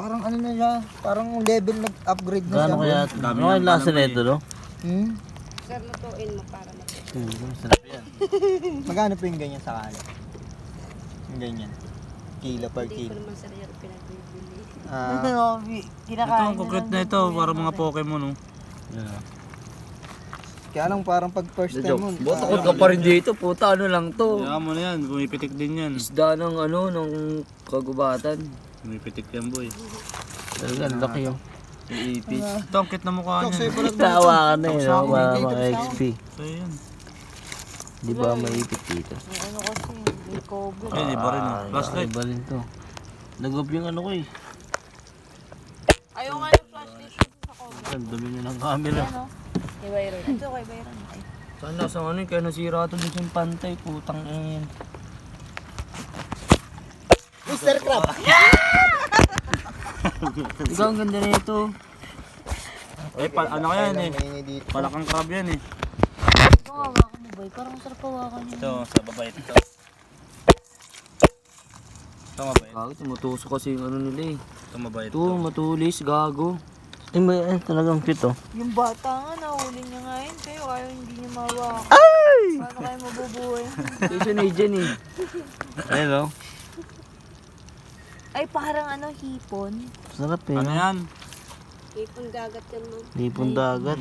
Parang ano na siya, parang level nag-upgrade na siya. Gano'n kaya? Ano yung lasa na ito, no? Sir, lutuin mo para Sarap yan. Magkano po yung ganyan sa kanin? Yung ganyan. Kilo per hindi ko kilo. naman sir yung pinagbibili. Ito ang concrete na ito, para mga Pokemon, no? Yeah. Kaya lang parang pag first time mo. Botakot ka pa rin dito, puta, ano lang to. Kaya mo na yan, bumipitik din yan. Isda ng ano, ng kagubatan. Bumipitik yan, boy. Talaga, ang laki yung. Iipis. Ito, ang cute na mukha niya. Sa'yo pala Tawa ka na yun, no? Tapos Para ako, mga tapos XP. So, yan. Di ba maipit dito? Ano kasi, may cover. Eh, di ba rin, no? Flashlight. Iba rin to. Nagop yung ano ko eh. Ayaw nga yung flashlight dito sa cover. Ang dumi nyo ng camera. Ano? Kay Byron. Ito kay Byron. Ay. Saan nasa ano yun, kaya nasira ito dun sa pantay, putang yan. Mr. Crab! Ikaw, ang ganda na ito. Eh, ano yan eh. Mahingi dito. Palakang crab yan eh. Ito hawakan mo ba? Parang sarap hawakan yun. Ito, sa babait ito. Ito mabait. Gago, tumutusok kasi yung ano nila eh. Ito mabait Ito, ito. matulis, gago. Talagang cute oh. Yung bata nga, nahuli niya nga yun. Kayo, ayaw hindi niya mahawakan. Ay! Paano kayo mabubuhay? Ito na dyan eh. Ayun oh. Ay, parang ano, hipon. Sarap eh. Ano yan? Ipon dagat yan mo. Hipon dagat.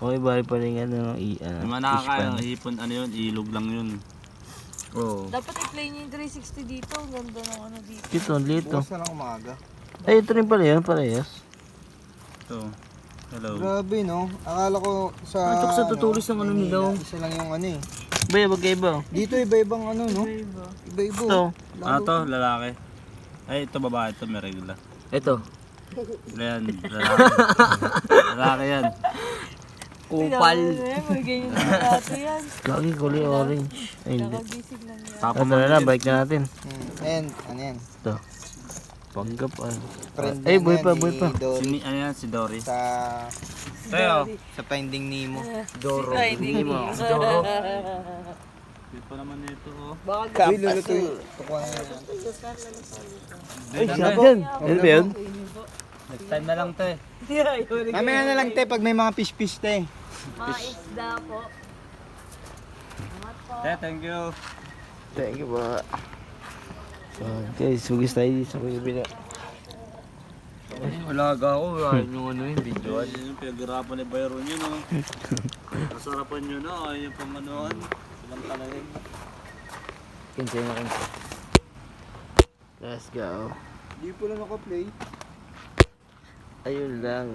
Okay, bali pa rin ano, Yung mga nakakain ng hipon, ano yun? Ilog lang yun. Oo. Dapat i-play niyo yung 360 dito. Ang ganda ng ano dito. Cute oh, lito. Bukas na lang umaga. Ay, ito rin pala yun, parehas. Ito. Hello. Grabe no. Akala ko sa... Ito sa tutulis ng ano nila. Manila, isa lang yung ano eh. Baya, magkaiba oh. Dito iba-ibang ano no. Iba-iba. Ito. Ano to? Lalaki. Ay, ito babae. Ito may regla. Ito. Yan. Lalaki. Lalaki yan. Kupal. May ganyan na natin yan. Lagi kulay orange. Ay, hindi. Nakagising lang yan. Tapos Ano na, balik na natin. And ano yan? Ito. Panggap ah. Friend Ay, niya buhay yan pa, ni buhay pa. Dory Ano yan? Si Dory. sa Tayo. sa Finding Nemo. Doro. Ay, hindi mo. Doro. Cute pa naman ito oh. Uy, lulutuin. Tukuha na yan. Ay, sarap yan. Ano ba yun? Next time na lang to eh. Mamaya na lang te pag may mga fish te. Mga isda po. Thank you. Thank you ba. So, guys, sugis tayo dito sa kabila. Alaga ako. Ayaw yung ano yung video. Yung pinaghirapan ni Byron yun oh. Nasarapan yun oh. Ayaw yung pamanoan. Silang talaga yun. Kinsay na kinsay. Let's go. Di pala naka-play. Ayun lang.